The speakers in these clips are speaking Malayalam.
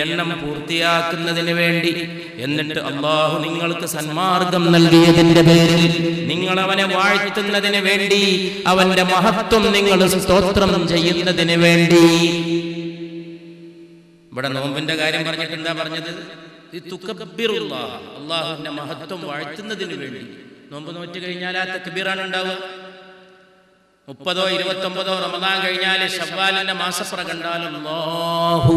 എണ്ണം പൂർത്തിയാക്കുന്നതിന് വേണ്ടി, എന്നിട്ട് അല്ലാഹു നിങ്ങൾക്ക് സന്മാർഗം നൽകിയതിന്റെ പേരിൽ നിങ്ങൾ അവനെ വാഴ്ത്തുന്നതിന് വേണ്ടി, അവന്റെ മഹത്വം നിങ്ങൾ സ്തോത്രം ചെയ്യുന്നതിന് വേണ്ടി. ഇവിടെ നോമ്പിന്റെ കാര്യം പറഞ്ഞിട്ട് എന്താ പറഞ്ഞത്? അല്ലാഹുവിന്റെ മഹത്വം വാഴ്ത്തുന്നതിന് വേണ്ടി. നോമ്പ് നോറ്റ് കഴിഞ്ഞാൽ ആ തക്ബീറാണ് ഉണ്ടാവുക. 30 29 റമദാൻ കഴിഞ്ഞാൽ ശവ്വാലിന്റെ മാസപ്ര കണ്ടാൽ അല്ലാഹു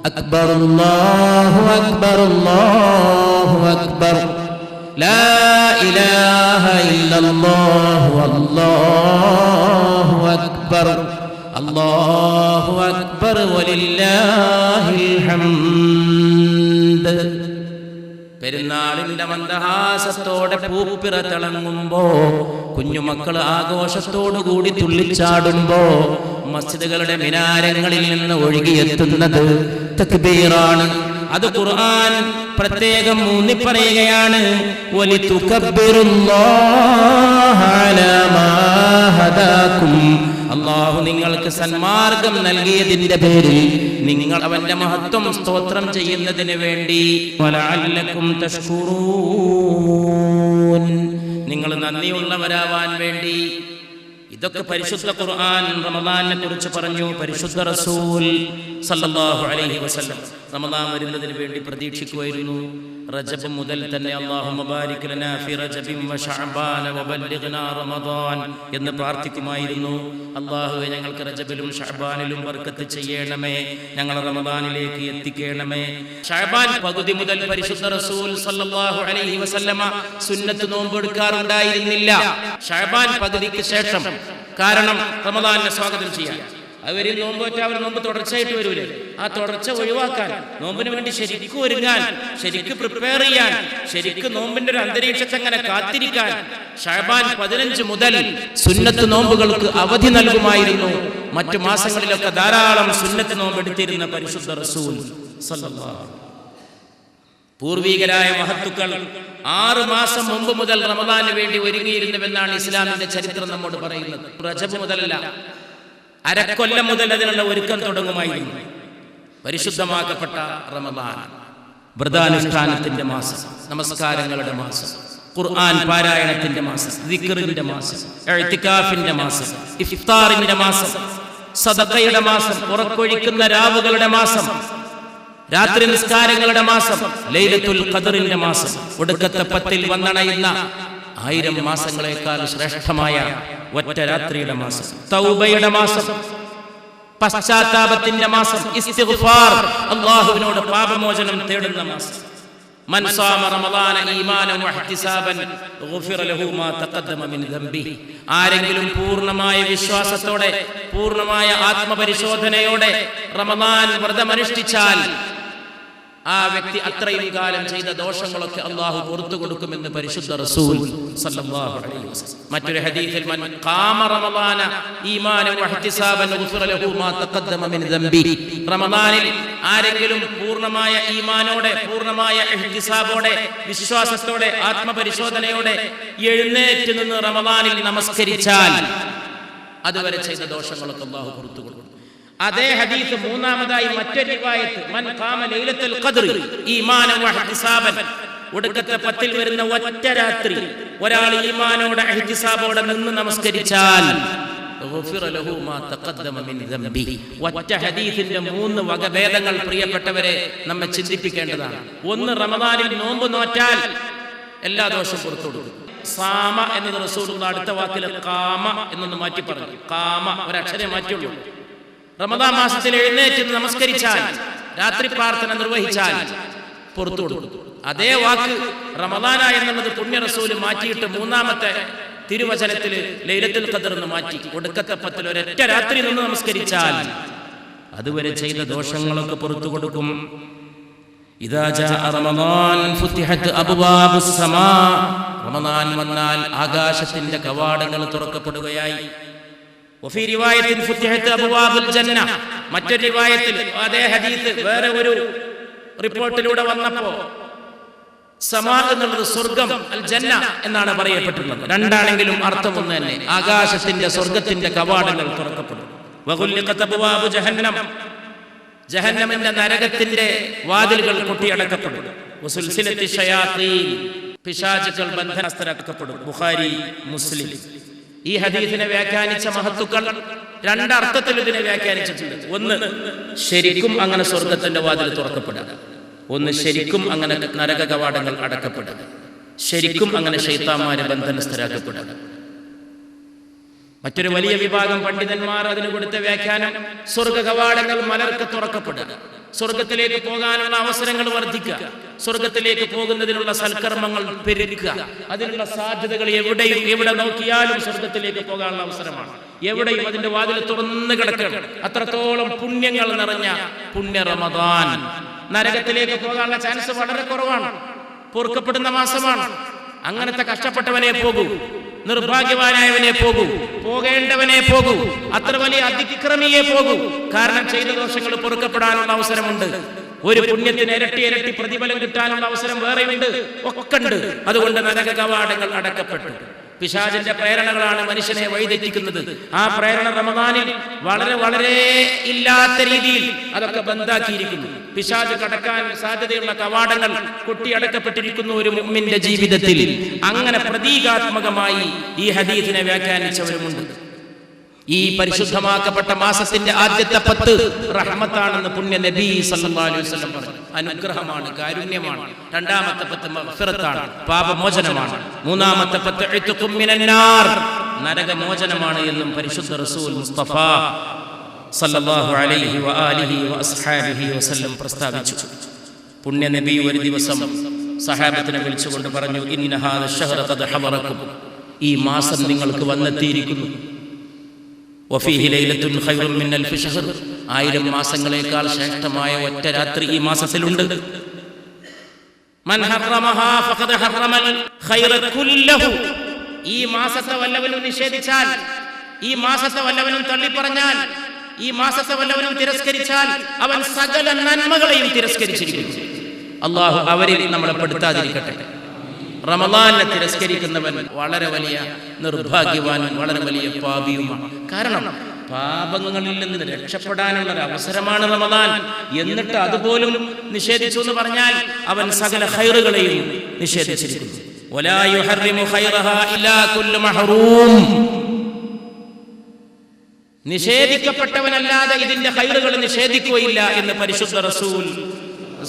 അക്ബർ അല്ലാഹു അക്ബർ അല്ലാഹു അക്ബർ ലാ ഇലാഹ ഇല്ലല്ലാഹു അല്ലാഹു അക്ബർ അല്ലാഹു അക്ബർ വലില്ലാഹിൽ ഹംദ്. പെരുന്നാളിന്റെ മന്ദഹാസത്തോടെ പൂപ്പിറ തിളങ്ങുമ്പോ, കുഞ്ഞുമക്കൾ ആഘോഷത്തോടുകൂടി തുള്ളിച്ചാടുമ്പോ, മസ്ജിദുകളുടെ മിനാരങ്ങളിൽ നിന്ന് ഒഴുകിയെത്തുന്നത് തക്ബീറാണ്. അത് ഖുർആൻ പ്രത്യേകം ഊന്നിപ്പറയുകയാണ്. വലിതുകബ്ബിറുല്ലാഹ അലാ മാ ഹദാകും. അല്ലാഹു നിങ്ങൾക്ക് സന്മാർഗം നൽകിയതിന്റെ പേരിൽ നിങ്ങൾ അവന്റെ മഹത്വം സ്തോത്രം ചെയ്യുന്നതിന് വേണ്ടി. വലഅല്ലകും തഷ്കുറൂൻ, നിങ്ങൾ നന്ദിയുള്ളവരാവാൻ വേണ്ടി. ഇതൊക്കെ പരിശുദ്ധ ഖുർആൻ റമദാനിനെ കുറിച്ച് പറഞ്ഞു. പരിശുദ്ധ റസൂൽ സല്ലല്ലാഹു അലൈഹി വസല്ലം റമദാൻ വരുന്നതിന് വേണ്ടി പ്രതീക്ഷിക്കുമായിരുന്നു. റജബ് മുതൽ തന്നെ അല്ലാഹുമ്മ ബാരിക് ലനാ ഫി റജബിൻ വ ശഅബാന വ ബല്ലിഗ്നാ റമദാൻ എന്ന് പ്രാർത്ഥിക്കുമായിരുന്നു. അല്ലാഹുവേ, ഞങ്ങൾക്ക് റജബിലും ശഅബാനിലും ബർക്കത്ത് ചെയ്യണമേ, ഞങ്ങൾ റമദാനിലേക്ക് എത്തിക്കണമേ. ശഅബാൻ പകുതി മുതൽ പരിശുദ്ധ റസൂൽ സല്ലല്ലാഹു അലൈഹി വസല്ലമ സുന്നത്ത് നോമ്പ് എടുക്കാറുണ്ടായിരുന്നില്ല. ശഅബാൻ പകുതിക്ക് ശേഷം, കാരണം റമദാനിനെ സ്വാഗതം ചെയ്യാൻ അവര് നോമ്പ് വെച്ചാൽ അവർ നോമ്പ് തുടർച്ചയായിട്ട് വരൂലേ, ആ തുടർച്ച ഒഴിവാക്കാൻ, നോമ്പിന് വേണ്ടി ശരിക്കും ഒരുങ്ങാൻ, ശരിക്കും പ്രിപ്പയർ ചെയ്യാൻ, ശരിക്കും നോമ്പിന്റെ ഒരു അന്തരീക്ഷത്തെ അങ്ങനെ കാത്തിരിക്കാൻ ശഅബാൻ 15 മുതൽ സുന്നത്ത് നോമ്പുകൾക്ക് അവധി നൽകുമായിരുന്നു. മറ്റു മാസങ്ങളിലൊക്കെ ധാരാളം സുന്നത്ത് നോമ്പ് എടുത്തിരുന്ന പരിശുദ്ധ റസൂൽ സല്ലല്ലാഹു. പൂർവികരായ മഹത്തുക്കൾ 6 മാസം മുമ്പ് മുതൽ റമദാന് വേണ്ടി ഒരുങ്ങിയിരുന്നുവെന്നാണ് ഇസ്ലാമിന്റെ ചരിത്രം നമ്മോട് പറയുന്നത്. റജബ് മുതലല്ല, അരക്കൊല്ലം മുതൽ അതിനുള്ള ഒരുക്കം തുടങ്ങുമായിരുന്നു. പരിശുദ്ധമാക്കപ്പെട്ട റമദാൻ വ്രതാനുഷ്ഠാനത്തിന്റെ മാസം, നമസ്കാരങ്ങളുടെ മാസം, ഖുർആൻ പാരായണത്തിന്റെ മാസം, ദിക്റിന്റെ മാസം, ഇഅ്തികാഫിന്റെ മാസം, ഇഫ്താറിന്റെ മാസം, സദഖയുടെ മാസം, ഉറക്കൊഴിക്കുന്ന രാവുകളുടെ മാസം, രാത്രി നിസ്കാരങ്ങളുടെ മാസം, ലൈലത്തുൽ ഖദറിന്റെ മാസം, ഒടുക്കത്തെ 10-ൽ വന്നണയുന്ന 1000 മാസങ്ങളെക്കാൾ ശ്രേഷ്ഠമായ ഒറ്റ രാത്രിയുടെ മാസം, തൗബയുടെ മാസം, പശ്ചാത്താപത്തിന്റെ മാസം, ഇസ്തിഗ്ഫാർ, അല്ലാഹുവിനോട് പാപമോചനം തേടുന്ന മാസം. മൻ സാമ റമദാന ഈമാനൻ വഹ്തിസാബൻ ഗുഫിറ ലഹു മാ തഖദ്ദമ മിൻ ദംബിഹി. ആരെങ്കിലും പൂർണ്ണമായ വിശ്വാസത്തോടെ, പൂർണ്ണമായ ആത്മപരിശോധനയോടെ റമദാൻ വ്രതമനുഷ്ഠിച്ചാൽ ആ വ്യക്തി അത്രയും കാലം ചെയ്ത ദോഷങ്ങളൊക്കെ അല്ലാഹു പുറത്തു കൊടുക്കുമെന്ന് പരിശുദ്ധ റസൂൽ സല്ലല്ലാഹു അലൈഹി വസല്ലം. മറ്റൊരു ഹദീസിൽ മൻ ഖാമ റമദാന ഈമാനൻ വഹ്തിസാബൻ ഗുഫിറ ലഹു മാ തഖദ്ദമ മിൻ ദംബിഹി. റമദാനിൽ ആരെങ്കിലും പൂർണ്ണമായ ഈമാനോടെ, പൂർണ്ണമായ ഇഹ്തിസാബോടെ, വിശ്വാസത്തോടെ, ആത്മപരിശോധനയോടെ എഴുന്നേറ്റ് നിന്ന് റമദാനിൽ നമസ്കരിച്ചാൽ അതുവരെ ചെയ്ത ദോഷങ്ങളൊക്കെ അല്ലാഹു പുറത്തു കൊടുക്കും. അതേ ഹദീസ് മൂന്നാമതായി മറ്റൊരു റിവായത്ത്, മൻ ഖാമ ലൈലത്തുൽ ഖദ്ർ ഈമാനൻ വഹ്തിസാബൻ. ഒടുക്കത്തെ 10-ൽ വരുന്ന ഒറ്റ രാത്രി ഒരാൾ ഈമാനോടെ ഇഹ്തിസാബോടെ നിന്ന് നമസ്കരിച്ചാൽ ഗുഫിറ ലഹു മാ തഖദ്ദമ മിൻ ദംബിഹി. ഒറ്റ ഹദീസിന്റെ 3 വകഭേദങ്ങൾ പ്രിയപ്പെട്ടവരെ നമ്മെ ചിന്തിപ്പിക്കേണ്ടതാണ്. ഒന്ന്, റമദാനിൽ നോമ്പ് നോറ്റാൽ എല്ലാ ദോഷവും പുറത്തു കൊടുക്കും. സാമ എന്നത് റസൂലുള്ളാഹി അടുത്ത വാക്കിൽ ഖാമ എന്നൊന്ന് മാറ്റി പറഞ്ഞു. ഖാമ ഒരക്ഷരം മാറ്റിയുള്ളൂ. റമദാൻ മാസത്തിൽ എഴുന്നേറ്റ് നമസ്കരിച്ചാൽ, രാത്രി പ്രാർത്ഥന നിർവഹിച്ചാൽ പുറത്തു കൊടുക്കും. അതേ വാക്ക് റമദാന എന്നുള്ളത് പുണ്യ റസൂല് മാറ്റിയിട്ട് മൂന്നാമത്തെ തിരുവചനത്തിൽ ലൈലത്തുൽ ഖദ്ർ എന്ന് മാറ്റി. ഒടുക്കത്തെ 10-ൽ ഒരൊറ്റ രാത്രി നിന്ന് നമസ്കരിച്ചാൽ അതുവരെ ചെയ്ത ദോഷങ്ങളൊക്കെ പുറത്തു കൊടുക്കും. ഇദാ ജാഅ റമദാൻ ഫുതിഹത് അബ്വാബുസ് സമാ. റമദാൻ വന്നാൽ ആകാശത്തിന്റെ കവാടങ്ങൾ തുറക്കപ്പെടുകയായി. വഫീ റിവായത്തിൻ ഫുതിഹത് അബ്വാബുൽ ജന്ന. മറ്റൊരു റിവായത്തിൽ അതേ ഹദീസ് വേറെ ഒരു റിപ്പോർട്ടിലൂടെ വന്നപ്പോൾ സമാ എന്നുള്ളത് സ്വർഗം, അൽ ജന്ന എന്നാണ് പറയപ്പെട്ടിട്ടുള്ളത്. രണ്ടാണെങ്കിലും അർത്ഥം ഒന്ന് തന്നെ. ആകാശത്തിന്റെ, സ്വർഗത്തിന്റെ കവാടങ്ങൾ തുറക്കപ്പെടും. വഗുല്ലിഖത് അബ്വാബു ജഹന്നം. ജഹന്നമിന്റെ നരകത്തിന്റെ വാതിലുകൾ കൊട്ടിയടക്കപ്പെടും. വസുൽസിലത്തി ശയാത്തീൻ, പിശാചുക്കൾ ബന്ധനസ്ഥരാക്കപ്പെടും. ബുഖാരി, മുസ്ലിം. ഈ ഹദീസിനെ വ്യാഖ്യാനിച്ച മഹത്തുക്കൾ രണ്ടർത്ഥത്തിൽ ഇതിനെ വ്യാഖ്യാനിച്ചിട്ടുണ്ട്. ഒന്ന്, ശരിക്കും അങ്ങനെ സ്വർഗത്തിന്റെ വാതിൽ തുറക്കപ്പെടുക. ഒന്ന്, ശരിക്കും അങ്ങനെ നരക കവാടങ്ങൾ അടക്കപ്പെടുക. ശരിക്കും അങ്ങനെ ശൈത്താന്മാരെ ബന്ധനസ്ഥരാക്കപ്പെടുക. മറ്റൊരു വലിയ വിഭാഗം പണ്ഡിതന്മാർ അതിന് കൊടുത്ത വ്യാഖ്യാനം, സ്വർഗ കവാടങ്ങൾ മലർക്ക് തുറക്കപ്പെടുക, സ്വർഗത്തിലേക്ക് പോകാനുള്ള അവസരങ്ങൾ വർദ്ധിക്കുക, സ്വർഗത്തിലേക്ക് പോകുന്നതിനുള്ള സൽക്കർമ്മങ്ങൾ പെരുക്കുക, അതിനുള്ള സാധ്യതകൾ എവിടെ നോക്കിയാലും സ്വർഗത്തിലേക്ക് പോകാനുള്ള അവസരമാണ്. എവിടെയും അതിന്റെ വാതിൽ തുറന്നു കിടക്കണം. അത്രത്തോളം പുണ്യങ്ങൾ നിറഞ്ഞ പുണ്യ റമദാൻ. നരകത്തിലേക്ക് പോകാനുള്ള ചാൻസ് വളരെ കുറവാണ്. പൊറുക്കപ്പെടുന്ന മാസമാണ്. അങ്ങനത്തെ കഷ്ടപ്പെട്ടവനെ പോകൂ, നിർഭാഗ്യവാനായവനെ പോകൂ, പോകേണ്ടവനെ പോകൂ, അത്ര വലിയ അതിക്രമിയെ പോകൂ. കാരണം ചെയ്ത ദോഷങ്ങൾ പൊറുക്കപ്പെടാനുള്ള അവസരമുണ്ട്. ഒരു പുണ്യത്തിന് ഇരട്ടി പ്രതിഫലം കിട്ടാനുള്ള അവസരം വേറെയുണ്ട്, ഒക്കെ ഉണ്ട്. അതുകൊണ്ട് നരക കവാടങ്ങൾ അടക്കപ്പെട്ടു. പിശാചിന്റെ പ്രേരണകളാണ് മനുഷ്യനെ വഴിതെറ്റിക്കുന്നത്. ആ പ്രേരണ റമദാനിൽ വളരെ ഇല്ലാത്ത രീതിയിൽ അതൊക്കെ ബന്ധാക്കിയിരിക്കുന്നു. പിശാച് കടക്കാൻ സാധ്യതയുള്ള കവാടങ്ങൾ കൊട്ടിയടക്കപ്പെട്ടിരിക്കുന്നു ഒരു മുഅ്മിന്റെ ജീവിതത്തിൽ. അങ്ങനെ പ്രതീകാത്മകമായി ഈ ഹദീസിനെ വ്യാഖ്യാനിച്ചവരുമുണ്ട്. ഈ പരിശുദ്ധമാക്കപ്പെട്ട മാസത്തിന്റെ ആദ്യത്തെ 10 റഹ്മത്താണെന്ന് പുണ്യ നബി സല്ലല്ലാഹു അലൈഹി വസല്ലം പറഞ്ഞു. അനുഗ്രഹമാണ്, കാരുണ്യമാണ്. രണ്ടാമത്തെ 10 മഗ്ഫിറത്താണ്, പാപമോചനമാണ്. മൂന്നാമത്തെ 10 ഇത്ഖും മിനന്നാർ, നരകമോചനമാണ് എന്നും പരിശുദ്ധ റസൂൽ മുസ്തഫ സല്ലല്ലാഹു അലൈഹി വആലിഹി വഅസ്ഹാബിഹി വസല്ലം പ്രസ്താവിച്ചു. പുണ്യ നബി ഒരു ദിവസം സഹാബത്തിനെ വിളിച്ചുകൊണ്ട് പറഞ്ഞു, ഇന്ന ഹാദ ശഹ്റ ഖദ് ഹദറക്കും, ഈ മാസം നിങ്ങൾക്ക് വന്നെത്തിയിരിക്കുന്നു. വഫീഹി ലൈലത്തുൻ ഖൈറുൻ മിൻ അൽഫി ശഹ്ർ, 1000 മാസങ്ങളേക്കാൾ ശ്രേഷ്ഠമായ ഒറ്റ രാത്രി ഈ മാസത്തിലുണ്ട്. മൻ ഹറമഹാ ഫഖദ് ഹറമൽ ഖൈറ കുല്ലഹു, ഈ മാസത്തെ വല്ലവനും നിഷേധിച്ചാൽ, ഈ മാസത്തെ വല്ലവനും തള്ളിപ്പറഞ്ഞാൽ, ഈ മാസത്തെ വല്ലവനും തിരസ്കരിച്ചാൽ അവൻ സകല നന്മകളെയും തിരസ്കരിച്ചിരിക്കുന്നു. അല്ലാഹു അവരിൽ നമ്മളെ പെടുത്താതിരിക്കട്ടെ. റമദാനെ തിരസ്കരിക്കുന്നവൻ വളരെ വലിയ നിർഭാഗ്യവാനും വളരെ വലിയ പാപിയുമാണ്. കാരണം പാപങ്ങളിൽ നിന്ന് രക്ഷപ്പെടാനുള്ള ഒരു അവസരമാണ് റമദാൻ. എന്നിട്ട് അതുപോലും നിഷേധിച്ചു എന്ന് പറഞ്ഞാൽ അവൻ സകല ഖൈറുകളെയും നിഷേധിച്ചിരിക്കുന്നു. വലാ യുഹർരിമു ഖൈറഹാ ഇല്ലാ കുല്ലു മഹ്റൂം, നിഷേധിക്കപ്പെട്ടവനല്ലാതെ ഇതിന്റെ ഖൈറുകൾ നിഷേധിക്കുകയില്ല എന്ന് പരിശുദ്ധ റസൂൽ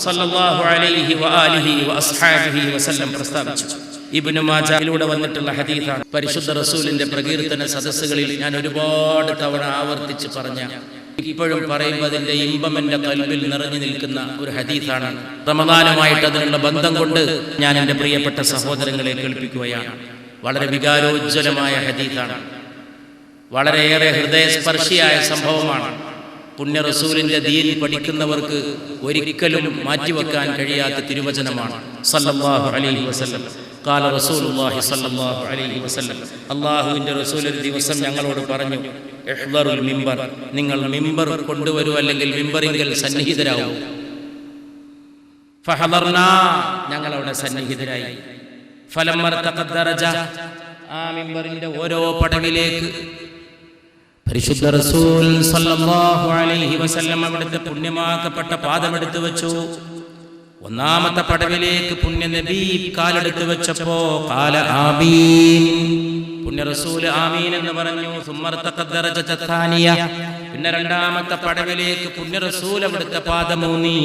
സല്ലല്ലാഹു അലൈഹി വആലിഹി വഅസ്ഹാബിഹി വസല്ലം പ്രസ്താവിച്ചു. ഇബ്നു മാജയിലൂടെ വന്നിട്ടുള്ള ഹദീസാണ്. പരിശുദ്ധ റസൂലിന്റെ പ്രകീർത്തന സദസ്സുകളിൽ ഞാൻ ഒരുപാട് തവണ ആവർത്തിച്ച് പറഞ്ഞ, ഇപ്പോഴും പറയുമ്പോൾ അതിന്റെ ഇമ്പം എൻ്റെ ഖൽബിൽ നിറഞ്ഞു നിൽക്കുന്ന ഒരു ഹദീസാണ്. റമദാനുമായിട്ട് അതിനുള്ള ബന്ധം കൊണ്ട് ഞാൻ എൻ്റെ പ്രിയപ്പെട്ട സഹോദരങ്ങളെ കേൾപ്പിക്കുകയാണ്. വളരെ വികാരോജ്വലമായ ഹദീസാണ്. വളരെയേറെ ഹൃദയസ്പർശിയായ സംഭവമാണ്. പുണ്യ റസൂലിന്റെ ദീൻ പഠിക്കുന്നവർക്ക് ഒരിക്കലും മാറ്റിവെക്കാൻ കഴിയാത്ത തിരുവചനമാണ്. സല്ലല്ലാഹു അലൈഹി വസല്ലം ഖാല റസൂലുള്ളാഹി സല്ലല്ലാഹു അലൈഹി വസല്ലം, അല്ലാഹുവിന്റെ റസൂൽ ഒരു ദിവസം ഞങ്ങളോട് പറഞ്ഞു, ഇഹ്ദറുൽ മിമ്പർ, നിങ്ങൾ മിമ്പർ കൊണ്ടുവരൂ, അല്ലെങ്കിൽ മിമ്പറിങ്കൽ സന്നിഹിതരാവൂ. ഫഹദർനാ, ഞങ്ങൾ അവിടെ സന്നിഹിതരായി. ഫലമ്മർ തഖദ്ദറജ, ആ മിമ്പറിന്റെ ഓരോ പടവിലേക്ക് പരിശുദ്ധ റസൂൽ സല്ലല്ലാഹു അലൈഹി വസല്ലം അവിടുത്തെ പുണ്യമാക്കപ്പെട്ട പാദമെടുത്തു വെച്ചു. ഒന്നാമത്തെ പടവിലേക്ക് പുണ്യ നബി കാലെടുത്തു വെച്ചപ്പോ ഖാല ആമീൻ, പുണ്യ റസൂൽ ആമീൻ എന്ന് പറഞ്ഞു. സുമ്മർതഖദ്ദറജത താനിയ, പിന്നെ രണ്ടാമത്തെ പടവിലേക്ക് പുണ്യ റസൂൽ അവിടുത്തെ പാദമൂന്നി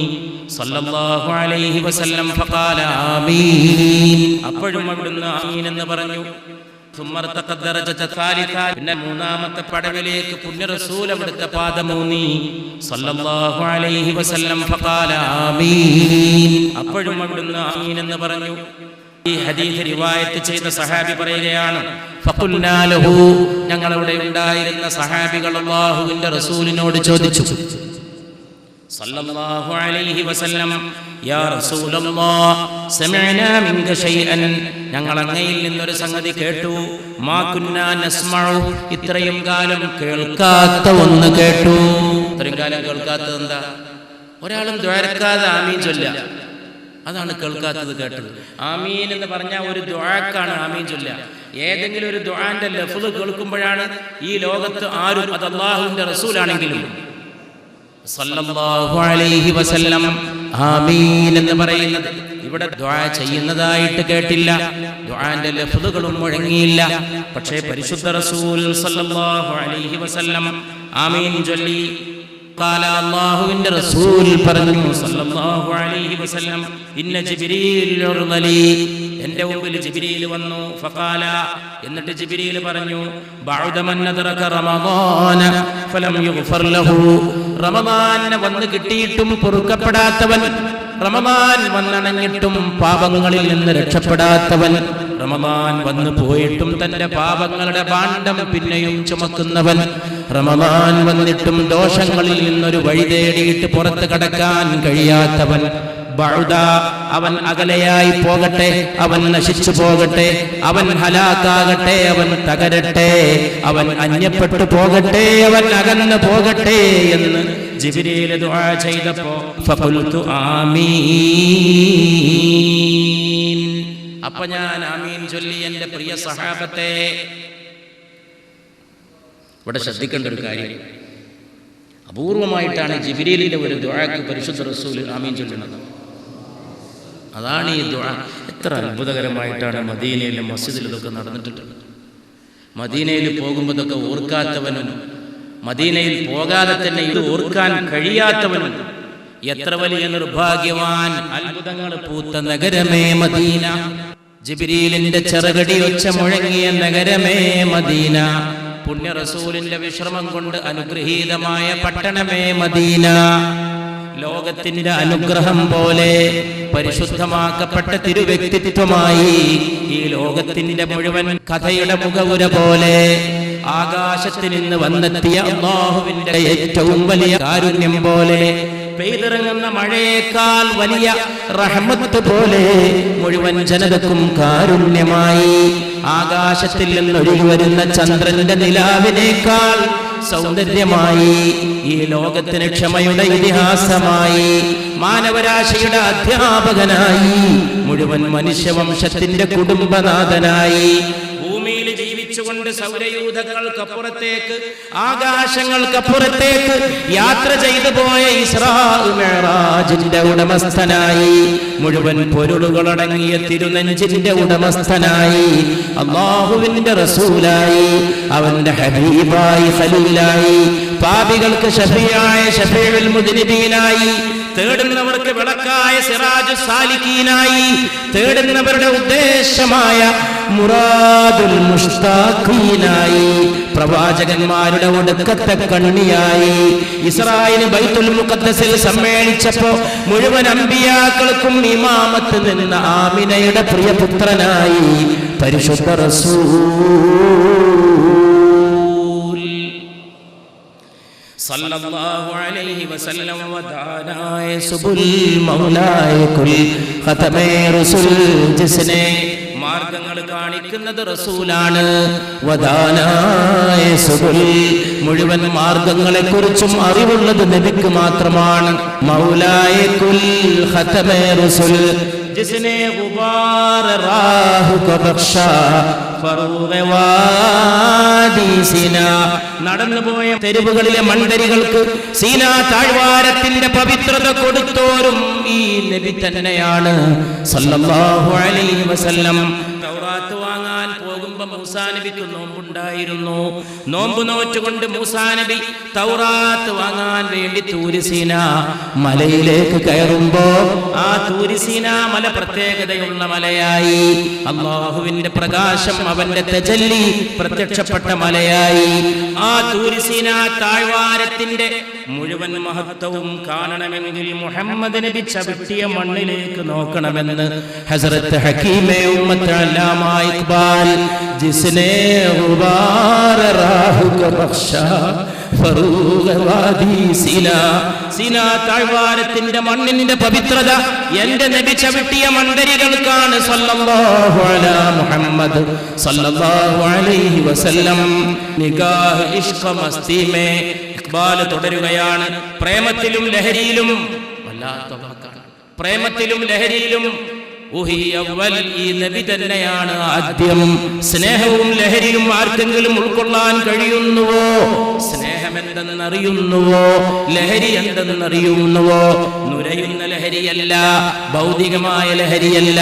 സല്ലല്ലാഹു അലൈഹി വസല്ലം ഫഖാല ആമീൻ, അപ്പോഴും അവിടുന്ന് ആമീൻ എന്ന് പറഞ്ഞു. പിന്നെ മൂന്നാമത്തെ പടവിലേക്ക് പുണ്യ റസൂൽ അവിടുത്തെ പാദമൂന്നി സല്ലല്ലാഹു അലൈഹി വസല്ലം ഫഖാല ആമീൻ, അപ്പോഴും അവിടുന്ന് ആമീൻ എന്ന് പറഞ്ഞു. ഈ ഹദീസ് റിവായത്ത് ചെയ്ത സഹാബി പറയുകയാണ്, ഫഖുൽനാ ലഹു, ഞങ്ങൾ അവിടെ ഉണ്ടായിരുന്ന സഹാബികൾ അല്ലാഹുവിന്റെ റസൂലിനോട് ചോദിച്ചു, സല്ലല്ലാഹു അലൈഹി വസല്ലം, യാ റസൂലല്ലാഹ് സമിഅനാ മിൻക ശൈഅൻ, ഞങ്ങൾ അങ്ങയിൽ നിന്നൊരു സംഗതി കേട്ടു. മാ കുന്നാ നസ്മഉ, ഇത്രയും കാലം കേൾക്കാത്ത ഒന്ന് കേട്ടു. ഇത്രയും കാലം കേൾക്കാത്തത് എന്താ? ഒരാളും ദ്വാരക്കാതെ ആമീൻ ചൊല്ല, അതാണ് കേൾക്കാത്തത് കേട്ടത്. ആമീൻ എന്ന് പറഞ്ഞാൽ ഒരു ദുആക്കാണ് ആമീൻ ചൊല്ല. ഏതെങ്കിലും ഒരു ദുആന്റെ ലഫ്ള് കേൾക്കുമ്പോഴാണ് ഈ ലോകത്ത് ആരും, അത് അല്ലാഹുവിന്റെ റസൂലാണെങ്കിലും സല്ലല്ലാഹു അലൈഹി വസല്ലം ആമീൻ എന്ന് പറയുന്നത് ഇവിടെ ദുആ ചെയ്യുന്നതായിട്ട് കേട്ടില്ല, ദുആന്റെ ലഫ്ളുകളും മുഴങ്ങിയില്ല. പക്ഷേ പരിശുദ്ധ റസൂൽ സല്ലല്ലാഹു അലൈഹി വസല്ലം ആമീൻ ചൊല്ലി. ഖാല അല്ലാഹുവിന്റെ റസൂൽ പറഞ്ഞു സല്ലല്ലാഹു അലൈഹി വസല്ലം ഇന്ന ജിബ്രീൽ ഉർദലി, എൻ്റെ മുമ്പിൽ ജിബ്രീൽ വന്നു. ഫഖാല, എന്നിട്ട് ജിബ്രീൽ പറഞ്ഞു ബഅദ മൻ നദറക റമദാന ഫലം യുഗ്ഫർ ലഹു, റമദാൻ വന്ന് കിട്ടിയിട്ടും പൊറുക്കപ്പെടാത്തവൻ, റമദാൻ വന്നണഞ്ഞിട്ടും പാപങ്ങളിൽ നിന്ന് രക്ഷപ്പെടാത്തവൻ, റമദാൻ വന്നു പോയിട്ടും തന്റെ പാപങ്ങളുടെ ഭാണ്ഡം പിന്നെയും ചുമക്കുന്നവൻ, റമദാൻ വന്നിട്ടും ദോഷങ്ങളിൽ നിന്നൊരു വഴി തേടിയിട്ട് പുറത്ത് കടക്കാൻ കഴിയാത്തവൻ, ബഅദ, അവൻ അകലെയായി പോകട്ടെ, അവൻ നശിച്ചു പോകട്ടെ, അവൻ ഹലാക്കാകട്ടെ, അവൻ തകരട്ടെ, അവൻ അന്യപ്പെട്ടു പോകട്ടെ, അവൻ അകന്നു പോകട്ടെ എന്ന് ജിബ്രീൽ ദുആ ചെയ്തപ്പോൾ ഫഖുൽതു ആമീൻ, അപ്പൊ ഞാൻ ആമീൻ ചൊല്ലി. എൻ്റെ പ്രിയ സഹാബത്തെ, ഇവിടെ ശ്രദ്ധിക്കേണ്ട ഒരു കാര്യം, അപൂർവമായിട്ടാണ് ജിബ്രീലിന്റെ ഒരു ദുആക്ക് പരിശുദ്ധ റസൂൽ ആമീൻ ചൊല്ലുന്നത്. അതാണ് ഈ ദുആ. എത്ര അത്ഭുതകരമായിട്ടാണ് മദീനയിലെ മസ്ജിദിൽ ഇതൊക്കെ നടന്നിട്ടുള്ളത്. മദീനയിൽ പോകുമ്പോൾ ഇതൊക്കെ ഓർക്കാത്തവനും, മദീനയിൽ പോകാതെ തന്നെ ഇത് ഓർക്കാൻ കഴിയാത്തവനും എത്ര വലിയ നിർഭാഗ്യവാൻ. അത്ഭുതങ്ങൾ പൂത്ത നഗരമേ മദീന, ജിബ്രീലിന്റെ ചെറുകടി ഒച്ച മുഴങ്ങിയ നഗരമേ മദീന, പുണ്യ റസൂലിന്റെ വിശ്രമം കൊണ്ട് അനുഗ്രഹീതമായ പട്ടണമേ മദീന, ലോകത്തിന്റെ അനുഗ്രഹം പോലെ പരിശുദ്ധമാക്കപ്പെട്ട തിരുവ്യക്തിത്വമായി ഈ ലോകത്തിന്റെ മുഴുവൻ കഥയുടെ മുഖവുര പോലെ ആകാശത്തിൽ നിന്ന് വന്നെത്തിയ അല്ലാഹുവിന്റെ ഏറ്റവും വലിയ കാരുണ്യം പോലെ, പെയ്തിറങ്ങുന്ന മഴയേക്കാൾ വലിയ റഹ്മത്ത് പോലെ മുഴുവൻ ജനതക്കും കാരുണ്യമായി, ആകാശത്തിൽ നിന്നൊഴുകി വരുന്ന ചന്ദ്രന്റെ നിലാവിനേക്കാൾ സൗന്ദര്യമായി, ഈ ലോകത്തിന് ക്ഷമയുടെ ഇതിഹാസമായി, മാനവരാശിയുടെ അധ്യാപകനായി, മുഴുവൻ മനുഷ്യവംശത്തിന്റെ കുടുംബനാഥനായി, ഭൂമിയിൽ ജീവിച്ചുകൊണ്ട് സൗരയൂഥങ്ങൾക്കപ്പുറത്തേക്ക്, ആകാശങ്ങൾക്കപ്പുറത്തേക്ക് യാത്ര ചെയ്തു പോയ ഇസ്രാ മിഅ്റാജിന്റെ ഉടമസ്ഥനായി, മുഴുവൻ പൊരുളുകളടങ്ങിയ തിരുനെഞ്ചിന്റെ ഉടമസ്ഥനായി, അല്ലാഹുവിന്റെ റസൂലായി, അവന്റെ ഹബീബായി, ഖലീലായി, പാപികൾക്ക് ശഫീആയ ശഫീഉൽ മുദ്നിബീനായി, തേടുന്നവർക്ക് വിളക്കായ സിറാജു സാലിക്കീനായി, തേടുന്നവരുടെ ഉദ്ദേശമായ മുറാദുൽ മുഷ്താഖീനായി, പ്രവാചകന്മാരുടെ ഒടുക്കത്തെ കണ്ണിയായി, ഇസ്രായേൽ ബൈത്തുൽ മുഖദ്ദസിൽ സമ്മേളിച്ചപ്പോൾ മുഴുവൻ അമ്പിയാക്കൾക്കും ഇമാമത്ത് നിന്ന ആമിനയുടെ പ്രിയപുത്രനായി പരിശുദ്ധ റസൂൽ സല്ലല്ലാഹു അലൈഹി വസല്ലം വദാനായ സുബുൽ മൗലായ കുൽ ഖതമേ റസൂൽ ജിസ്നെ, മാർഗങ്ങൾ കാണിക്കുന്നത് റസൂലാണ്. വദാനായ സുബുൽ, മുഴുവൻ മാർഗങ്ങളെ കുറിച്ചും അറിവുള്ളത് നബിക്ക് മാത്രമാണ്. മൗലായ കുൽ ഖതമേ റസൂൽ ജിസ്നെ ഗുബാർ റാഹു കബക്ഷ ഫറൂഖ വാദി സീനാ, നടന്നുപോയ തെരുവുകളിലെ മൺതരികൾക്ക് സീനാ താഴ്വാരത്തിന്റെ പവിത്രത കൊടുത്തോരും ഈ നബി തന്നെയാണ് സല്ലല്ലാഹു അലൈഹി വസല്ലം. തൗറാത്ത് വാങ്ങാൻ പോകുമ്പോൾ മൂസാ നബിക്ക് നോമ്പുണ്ടായിരുന്നു. നോമ്പ് നോറ്റുകൊണ്ട് മൂസാ നബി തൗറാത്ത് വാങ്ങാൻ വേണ്ടി തൂര് സീനാ മലയിലേക്ക് കയറുമ്പോ ആ തൂര് സീനാ മല പ്രത്യേകതയുള്ള മലയായി. അല്ലാഹുവിന്റെ പ്രകാശം, അവന്റെ തജല്ലി പ്രത്യക്ഷപ്പെട്ട മലയായി. ആ തൂര് സീനാ താഴ്വാരത്തിന്റെ മുഴുവൻ മഹത്വവും കാണണമെങ്കിൽ മുഹമ്മദ് നബി ചവിട്ടിയ മണ്ണിലേക്ക് നോക്കണമെന്ന് ഹസ്രത്ത് ഹക്കീമെ ഉമ്മത്ത് അല്ലാമ ഇഖ്ബാൽ ജിസ്നെ ഗുബാർ റാഹു കബക്ഷ ഫറൂഖ വാദി സീനാ, സീനാ താഴ്വാരത്തിന്റെ മണ്ണിന്റെ പവിത്രത എന്റെ നബി ചവിട്ടിയ മണ്ഡരികൾക്കാണ് സല്ലല്ലാഹു അലാ മുഹമ്മദ് സല്ലല്ലാഹു അലൈഹി വസല്ലം. നിഗാഹ് ഇഷ്ഖ മസ്തി മേ ഇഖ്ബാൽ തുടരുകയാണ്. പ്രേമത്തിലും ലഹരിയിലും വല്ലാത്ത വാക്കാണ്. പ്രേമത്തിലും ലഹരിയിലും ഈ നബി തന്നെയാണ് ആദ്യം. സ്നേഹവും ലഹരിയും ആർക്കെങ്കിലും ഉൾക്കൊള്ളാൻ കഴിയുന്നുവോ? സ്നേഹം എന്തെന്നറിയുന്നുവോ? ലഹരി എന്തെന്നറിയുന്നുവോ? നുരയുന്ന ലഹരിയല്ല, ഭൗതികമായ ലഹരിയല്ല,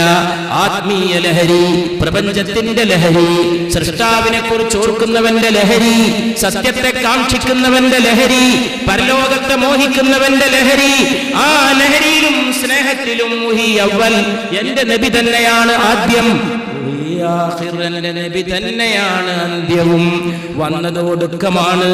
ആത്മീയ ലഹരി, പ്രപഞ്ചത്തിന്റെ ലഹരി, സൃഷ്ടാവിനെ കുറിച്ച് ഓർക്കുന്നവന്റെ ലഹരി, സത്യത്തെ കാക്ഷിക്കുന്നവന്റെ ലഹരി, പരലോകത്തെ മോഹിക്കുന്നവന്റെ ലഹരി. ആ ലഹരിയിലും സ്നേഹത്തിലും എന്റെ നബി തന്നെയാണ് ആദ്യം, എന്റെ നബി തന്നെയാണ് അന്ത്യവും. വന്നത് ഒടുക്കമാണ്,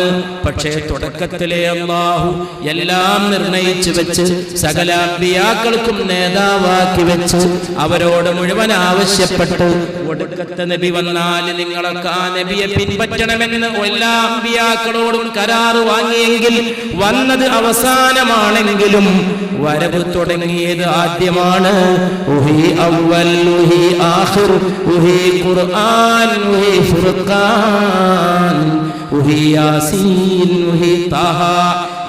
പക്ഷേ തുടക്കത്തിലെ അല്ലാഹു എല്ലാം നിർണയിച്ചു വെച്ച് സകല അമ്പിയാക്കൾക്കും നേതാവാക്കി വെച്ച് അവരോട് മുഴുവൻ ആവശ്യപ്പെട്ട് ഒടുക്കത്തെ നബി വന്നാൽ നിങ്ങളൊക്കെ ആ നബിയെ പിൻപറ്റണമെന്ന് എല്ലാ അമ്പിയാക്കളോടും കരാറ് വാങ്ങിയെങ്കിൽ വന്നത് അവസാനമാണെങ്കിലും വരവ് തുടങ്ങിയത് ആദ്യമാണ്. ഉഹി അവ്വൽ ഉഹി ആഖിർ ഉഹി ഖുർആൻ ഉഹി ഫുർഖാൻ ഉഹി യാസീൻ ഉഹി താഹ.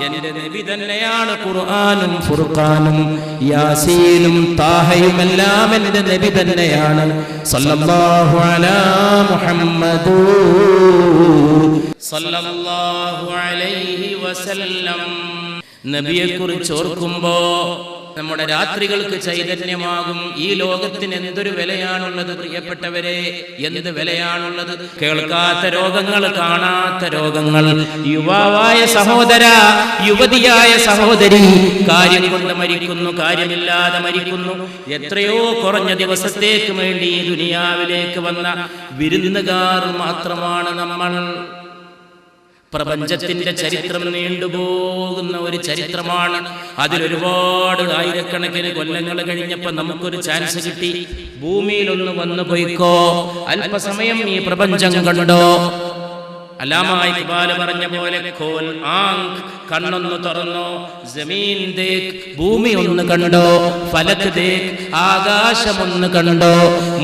എന്റെ നബി തന്നെയാണ് ഖുർആനും ഫുർഖാനും യാസീനും താഹയും എല്ലാം എന്റെ നബി തന്നെയാണ്. സല്ലല്ലാഹു അലാ മുഹമ്മദ് സല്ലല്ലാഹു അലൈഹി വസല്ലം. നബിയെക്കുറിച്ച് ഓർക്കുമ്പോ നമ്മുടെ രാത്രികൾക്ക് ചൈതന്യമാകും. ഈ ലോകത്തിന് എന്തൊരു വിലയാണുള്ളത് പ്രിയപ്പെട്ടവരെ, എന്ത് വിലയാണുള്ളത്. കേൾക്കാത്ത രോഗങ്ങൾ, കാണാത്ത രോഗങ്ങൾ. യുവാവായ സഹോദര, യുവതിയായ സഹോദരി, കാര്യം കൊണ്ട് മരിക്കുന്നു, കാര്യമില്ലാതെ മരിക്കുന്നു. എത്രയോ കുറഞ്ഞ ദിവസത്തേക്ക് വേണ്ടി ഈ ദുനിയാവിലേക്ക് വന്ന വിരുന്നുകാർ മാത്രമാണ് നമ്മൾ. പ്രപഞ്ചത്തിന്റെ ചരിത്രം നീണ്ടുപോകുന്ന ഒരു ചരിത്രമാണ്. അതിലൊരുപാട് ആയിരക്കണക്കിന് കൊല്ലങ്ങൾ കഴിഞ്ഞപ്പോൾ നമുക്കൊരു ചാൻസ് കിട്ടി. ഭൂമിയിലൊന്ന് വന്നു പോയിക്കോ, അല്പസമയം ഈ പ്രപഞ്ചം കണ്ടോ. അല്ലാമ ഇഖ്ബാൽ പറഞ്ഞ പോലെ ഖോൽ ആങ്ക്, കണ്ണൊന്ന് തുറന്നോ. ജമീൻ ദേഖ്, ഭൂമി ഒന്ന് കണ്ടോ. ഫലക് ദേഖ്, ആകാശം ഒന്ന് കണ്ടോ.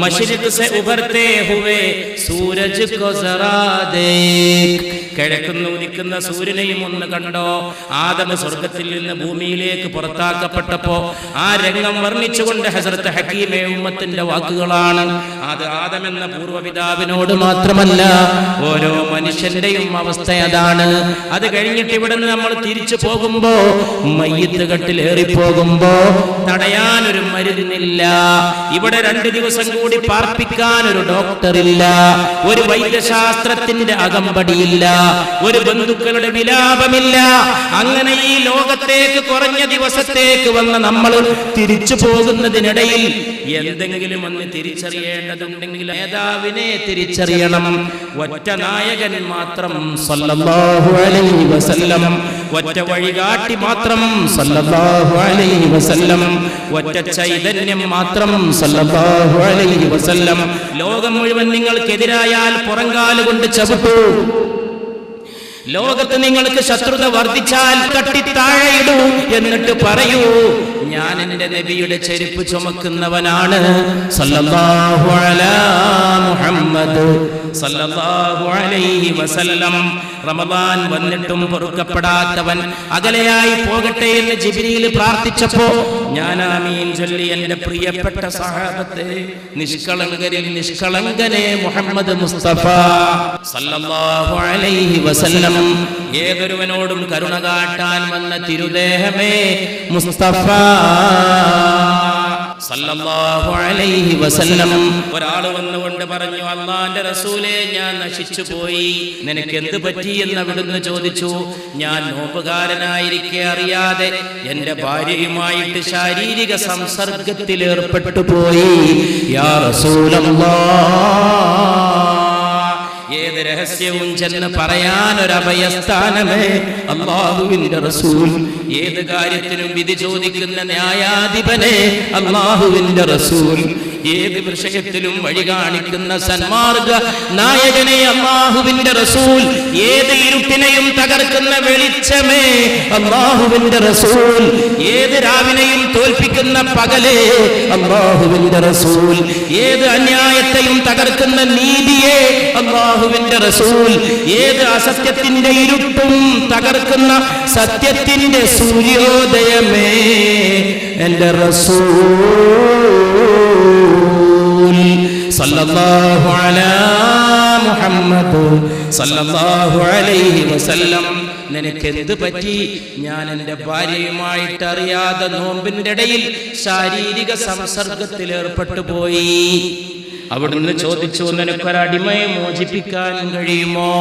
മശ്രിഖ് സെ ഉഭർത്തെ ഹുവേ സൂരജ് കോ സറാ ദേഖ്, കിഴക്കുന്ന് ഉദിക്കുന്ന സൂര്യനെയും ഒന്ന് കണ്ടോ. ആദം സ്വർഗത്തിൽ നിന്ന് ഭൂമിയിലേക്ക് പുറത്താക്കപ്പെട്ടപ്പോ ആ രംഗം വർണ്ണിച്ചുകൊണ്ട് ഹസ്രത്ത് ഹക്കീമെ ഉമ്മത്തിന്റെ വാക്കുകളാണ്. അത് ആദം എന്ന പൂർവ്വപിതാവിനോട് മാത്രമല്ല, ഓരോ മനുഷ്യന്റെയും അവസ്ഥ അതാണ്. അത് കഴിഞ്ഞിട്ട് ഇവിടുന്ന് നമ്മൾ തിരിച്ചു പോകുമ്പോ, മയ്യിത്ത് കട്ടിലേറിപ്പോകുമ്പോ തടയാൻ ഒരു മരുന്നില്ല. ഇവിടെ 2 ദിവസം കൂടി പാർപ്പിക്കാൻ ഒരു ഡോക്ടറില്ല, ഒരു വൈദ്യശാസ്ത്രത്തിന്റെ അകമ്പടിയില്ല, ഒരു ബന്ധുക്കളുടെ വിലാപമില്ല. അങ്ങനെ ഈ ലോകത്തേക്ക് കുറഞ്ഞ ദിവസത്തേക്ക് വന്ന നമ്മൾ തിരിച്ചു പോകുന്നതിനിടയിൽ എന്തെങ്കിലും ഒന്ന് തിരിച്ചറിയേണ്ടതുണ്ടെങ്കിൽ നേതാവിനെ തിരിച്ചറിയണം. ഒറ്റ നായകൻ മാത്രം സല്ലല്ലാഹു അലൈഹി വസല്ലം, ഒറ്റ വഴികാട്ടി മാത്രം സല്ലല്ലാഹു അലൈഹി വസല്ലം, ഒറ്റ ചൈതന്യം മാത്രം സല്ലല്ലാഹു അലൈഹി വസല്ലം. ലോകം മുഴുവൻ നിങ്ങൾക്കെതിരായാൽ പുറങ്കാല് കൊണ്ട് ചവിട്ടൂ. ലോകത്ത് നിങ്ങൾക്ക് ശത്രുത വർദ്ധിച്ചാൽ തട്ടി താഴെയിടൂ. എന്നിട്ട് പറയൂ, ഞാൻ എന്റെ നബിയുടെ ചെരുപ്പ് ചുമക്കുന്നവനാണ്. സല്ലല്ലാഹു അലാ മുഹമ്മദ് സല്ലല്ലാഹു അലൈഹി വസല്ലം. റമദാൻ വന്നിട്ടും പൊറുക്കപ്പെടാത്തവൻ അകലെയായി പോകട്ടെ എന്ന് ജിബ്രീൽ പ്രാർത്ഥിച്ചപ്പോ ഞാൻ ആമീൻ ചൊല്ലി എന്റെ പ്രിയപ്പെട്ട സഹാബത്തെ, നിഷ്കളങ്കരിൽ നിഷ്കളങ്കനെ മുഹമ്മദ് മുസ്തഫ സല്ലല്ലാഹു അലൈഹി വസല്ലം, ഏതൊരുവനോടും കരുണ കാട്ടാൻ വന്ന തിരുദേഹമേ മുസ്തഫ സല്ലല്ലാഹു അലൈഹി വസല്ലം. ഒരാൾ വന്നുകൊണ്ട് പറഞ്ഞു, അല്ലാഹുവിന്റെ റസൂലേ, ഞാൻ നശിച്ചു പോയി, നിനക്ക് എന്ത് പറ്റി എന്ന് അവിടുന്ന് ചോദിച്ചു. ഞാൻ നോമ്പുകാരനായിരിക്കെ അറിയാതെ എന്റെ ഭാര്യയുമായിട്ട് ശാരീരിക സംസർഗത്തിൽ ഏർപ്പെട്ടു പോയി. യാ റസൂലല്ലാഹ്, ഏത് രഹസ്യവും ചെന്ന് പറയാൻ ഒരു അഭയസ്ഥാനമേ അല്ലാഹുവിന്റെ റസൂൽ. ഏത് കാര്യത്തിനും വിധി ചോദിക്കുന്ന ന്യായാധിപനെ അല്ലാഹുവിന്റെ റസൂൽ. ഏത് വിഷയത്തിലും വഴി കാണിക്കുന്ന സന്മാർഗ നായകനെ അല്ലാഹുവിന്റെ റസൂൽ. ഏത് ഇരുട്ടിനെയും തകർക്കുന്ന വെളിച്ചമേ അല്ലാഹുവിന്റെ റസൂൽ. ഏത് രാവിനെയും തോൽപ്പിക്കുന്ന പകലേ അല്ലാഹുവിന്റെ റസൂൽ. ഏത് അന്യായത്തെയും തകർക്കുന്ന നീതിയെ അല്ലാഹുവിന്റെ റസൂൽ. ഏത് അസത്യത്തിന്റെ ഇരുട്ടും തകർക്കുന്ന സത്യത്തിന്റെ സൂര്യോദയമേ എന്റെ റസൂൽ സല്ലല്ലാഹു അലാ മുഹമ്മദ് സല്ലല്ലാഹു അലൈഹി വസല്ലം. നിനക്ക് എന്ത് പറ്റി? ഞാൻ എൻ്റെ ഭാര്യയുമായിട്ട് അറിയാതെ നോമ്പിന്റെ ഇടയിൽ ശാരീരിക സംസർഗത്തിൽ ഏർപ്പെട്ടു പോയി. അവിടുന്ന് ചോദിച്ചു, നിനക്കൊരടിമയെ മോചിപ്പിക്കാൻ കഴിയുമോ?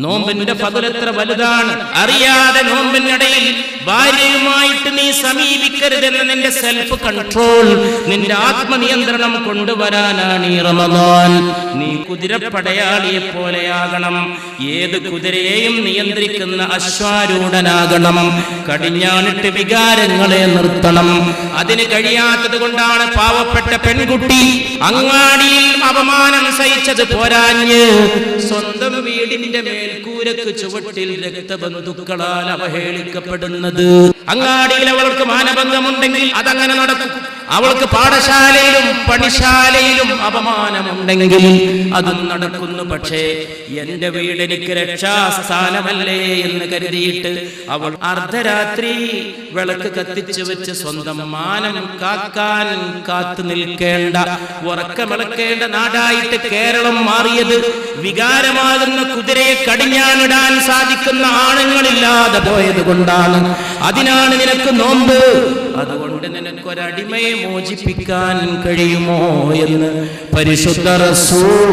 നോമ്പിന്റെ ഫضل എത്ര വലുതാണ്. അറിയാതെ നോമ്പിനിടയിൽ ഭാര്യയുമായിട്ട് നീ സമീപിക്കരുതെന്ന് നിന്റെ സെൽഫ് കൺട്രോൾ, നിന്റെ ആത്മനിയന്ത്രണം കൊണ്ടുവരാനാണ് ഈ റമദാൻ. നീ കുതിരപ്പടയാളിയെ പോലെയാകണം. ഏത് കുതിരയെയും നിയന്ത്രിക്കുന്ന അശ്വാരൂഢനാകണം. കടിഞ്ഞാണിട്ട് വികാരങ്ങളെ നിർത്തണം. അതിന് കഴിയാത്തത് കൊണ്ടാണ് പാവപ്പെട്ട പെൺകുട്ടി അങ്ങാടിയിൽ അപമാനം സഹിച്ചത് പോരാഞ്ഞ് സ്വന്തം വീടിന്റെ മേൽക്കൂരക്ക് ചുവട്ടിൽ രക്തബന്ധുക്കളാൽ അവഹേളിക്കപ്പെടുന്നത്. അങ്ങാടിയിൽ അവൾക്ക് മാനഭംഗമുണ്ടെങ്കിൽ അതങ്ങനെ നടക്കും. അവൾക്ക് പാഠശാലയിലും പണിശാലയിലും അപമാനമുണ്ടെങ്കിൽ അതും നടക്കുന്നു. പക്ഷേ എന്റെ വീട് എനിക്ക് രക്ഷാസ്ഥാനമല്ലേ എന്ന് കരുതിയിട്ട് അവൾ അർദ്ധരാത്രി വിളക്ക് കത്തിച്ചു വെച്ച് സ്വന്തം മാനം കാക്കാൻ കാത്തു നിൽക്കേണ്ട, ഉറക്കമിളക്കേണ്ട നാടായിട്ട് കേരളം മാറിയത് വികാരമാകുന്ന കുതിരയെ കടിഞ്ഞാണിടാൻ സാധിക്കുന്ന ആണുങ്ങളില്ലാതെ പോയത് കൊണ്ടാണ്. അതിനാണ് നിനക്ക് നോമ്പ്. അതുകൊണ്ട് നിനക്കൊരടിമയെ മോചിപ്പിക്കാൻ കഴിയുമോ എന്ന് പരിശുദ്ധ റസൂൽ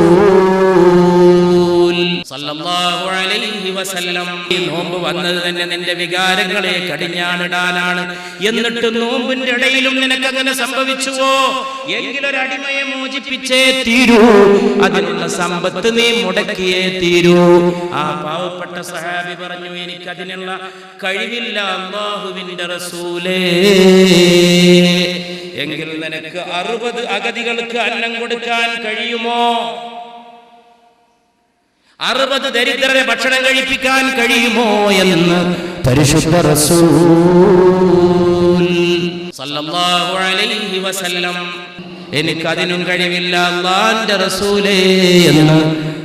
സല്ലല്ലാഹു അലൈഹി വസല്ലം. ഈ നോമ്പ് വന്നത് തന്നെ നിന്റെ വികാരങ്ങളെ കടിഞ്ഞാണിടാനാണ്. എന്നിട്ട് നോമ്പിന്റെ ഇടയിലും നിനക്കങ്ങനെ സംഭവിച്ചുവോ? എങ്കിലൊരടിമയെ മോചിപ്പിച്ചേ തീരൂ. അതിനുള്ള സമ്പത്ത് നീ മുടക്കിയേ തീരൂ. ആ പാവപ്പെട്ട സഹാബി പറഞ്ഞു, എനിക്കതിനുള്ള കഴിവില്ല അല്ലാഹുവിന്റെ റസൂലേ. എങ്കിൽ നിനക്ക് 60 അഗതികൾക്ക് അന്നം കൊടുക്കാൻ കഴിയുമോ? 60 ദരിദ്രരെ ഭക്ഷണം കഴിപ്പിക്കാൻ കഴിയുമോ എന്ന് പരിശുദ്ധ റസൂൽ സല്ലല്ലാഹു അലൈഹി വസല്ലം. എനിക്കതിനും കഴിവില്ല അല്ലാഹുവിന്റെ റസൂലേ എന്ന്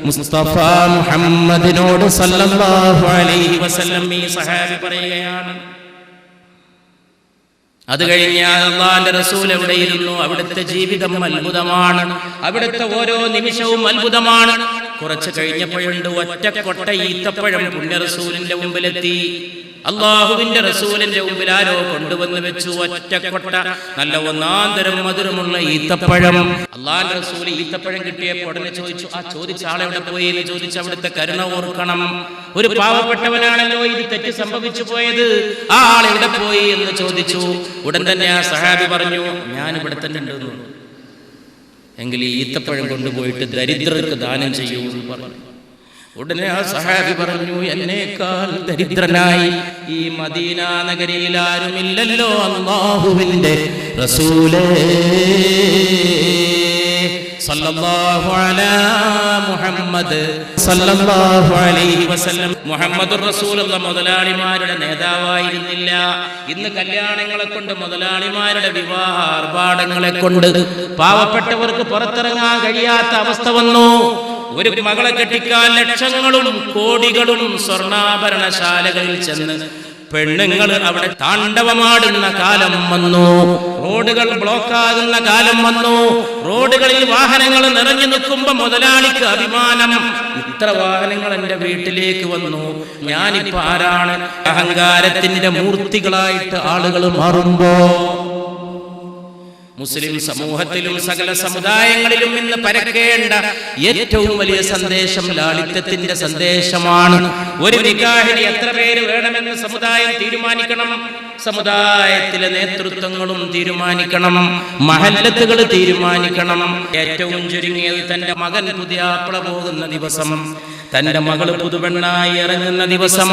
മുസ്തഫ മുഹമ്മദിനോട് സല്ലല്ലാഹു അലൈഹി വസല്ലം ഈ സഹാബി പറയുകയാണ്. അത് കഴിഞ്ഞാൽ അല്ലാഹുവിന്റെ റസൂൽ എവിടെയിരുന്നു? അവിടുത്തെ ജീവിതം അത്ഭുതമാണ്. അവിടുത്തെ ഓരോ നിമിഷവും അത്ഭുതമാണ്. കുറച്ച് കഴിഞ്ഞപ്പോഴുണ്ട് ഒറ്റക്കൊട്ട ഈത്തപ്പഴം പുണ്യ റസൂലിന്റെ മുമ്പിലെത്തി. അള്ളാഹുവിന്റെ റസൂലിന്റെ മുമ്പിൽ ആരോ കൊണ്ടുവന്ന് വെച്ചു ഒറ്റക്കൊട്ട നല്ല ഒന്നാന്തരം മധുരമുള്ള ഈത്തപ്പഴം. അള്ളാഹുവിന്റെ റസൂൽ ഈത്തപ്പഴം കിട്ടിയപ്പോൾ ഉടനെ ചോദിച്ചു, ആ ചോദിച്ച ആളെവിടെ പോയി എന്ന് ചോദിച്ചു. അവിടുത്തെ കരുണ ഓർക്കണം. ഒരു പാവപ്പെട്ടവനാണല്ലോ ഇത് തെറ്റ് സംഭവിച്ചു പോയത്, ആ ആളെവിടെ പോയി എന്ന് ചോദിച്ചു. ഉടൻ തന്നെ ആ സഹാബി പറഞ്ഞു, ഞാൻ ഇവിടെ തന്നെ ഉണ്ടെന്ന്. എങ്കിൽ ഈ ഈത്തപ്പഴം കൊണ്ടുപോയിട്ട് ദരിദ്രർക്ക് ദാനം ചെയ്യൂ എന്ന് പറഞ്ഞു. ഉടനെ ആ സഹാബി പറഞ്ഞു, എന്നേക്കാൾ ദരിദ്രനായി ഈ മദീന നഗരിയിൽ ആരുമില്ലല്ലോ അല്ലാഹുവിന്റെ റസൂലേ സല്ലല്ലാഹു അലാ മുഹമ്മദ് സല്ലല്ലാഹു അലൈഹി വസല്ലം. മുഹമ്മദുർ റസൂലുള്ള മുതലാളിമാരുടെ നേതാവായിരുന്നില്ല. ഇന്ന് കല്യാണങ്ങളെ കൊണ്ട്, മുതലാളിമാരുടെ വിവാഹ ആർഭാടങ്ങളെ കൊണ്ട് പാവപ്പെട്ടവർക്ക് പുറത്തിറങ്ങാൻ കഴിയാത്ത അവസ്ഥ വന്നു. ഒരു മകളെ കെട്ടിക്കാൻ ലക്ഷങ്ങളും കോടികളും സ്വർണ്ണാഭരണശാലകളിൽ ചെന്ന് പെണ്ണുങ്ങൾ അവിടെ താണ്ഡവമാടുന്ന കാലം വന്നു. റോഡുകൾ ബ്ലോക്കാകുന്ന കാലം വന്നു. റോഡുകളിൽ വാഹനങ്ങൾ നിറഞ്ഞു നിൽക്കുമ്പോ മുതലാളിക്ക് അഭിമാനം, ഇത്ര വാഹനങ്ങൾ എന്റെ വീട്ടിലേക്ക് വന്നു, ഞാനിപ്പോ ആരാണ്? അഹങ്കാരത്തിന്റെ മൂർത്തികളായിട്ട് ആളുകൾ മാറുമ്പോ മുസ്ലിം സമൂഹത്തിലും സകല സമുദായങ്ങളിലും ഇന്ന് പരക്കേണ്ട ഏറ്റവും വലിയ സന്ദേശം ലാളിത്യത്തിന്റെ സന്ദേശമാണ്. ഒരു നിക്കാഹിന് എത്ര പേര് വേണമെന്ന് സമുദായം തീരുമാനിക്കണം. സമുദായത്തിലെ നേതൃത്വങ്ങളും തീരുമാനിക്കണം. മഹല്ലത്തുകൾ തീരുമാനിക്കണം. ഏറ്റവും ചുരുങ്ങിയത് തന്റെ മകൻ പുതിയാപ്ല പോകുന്ന ദിവസം, തന്റെ മകള് പുതുപെണ്ണായി ഇറങ്ങുന്ന ദിവസം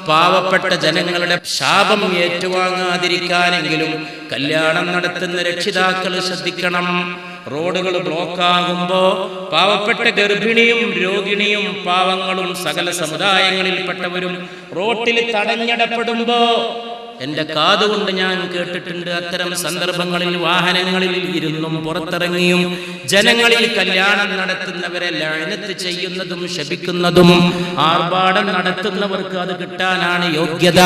പാവപ്പെട്ട ജനങ്ങളുടെ ശാപം ഏറ്റുവാങ്ങാതിരിക്കാനെങ്കിലും കല്യാണം നടത്തുന്ന രക്ഷിതാക്കൾ ശ്രദ്ധിക്കണം. റോഡുകൾ ബ്ലോക്കാകുമ്പോ പാവപ്പെട്ട ഗർഭിണിയും രോഗിണിയും പാവങ്ങളും സകല സമുദായങ്ങളിൽപ്പെട്ടവരും റോട്ടിൽ തടഞ്ഞിടപ്പെടുമ്പോ എന്റെ കാതുകൊണ്ട് ഞാൻ കേട്ടിട്ടുണ്ട്. അത്തരം സന്ദർഭങ്ങളിൽ വാഹനങ്ങളിൽ ഇരുന്നും പുറത്തിറങ്ങിയും ജനങ്ങളിൽ കല്യാണം നടത്തുന്നവരെ ലഅനത്ത് ചെയ്യുന്നതും ശപിക്കുന്നതും, ആർഭാടം നടത്തുന്നവർക്ക് അത് കിട്ടാനാണ് യോഗ്യത.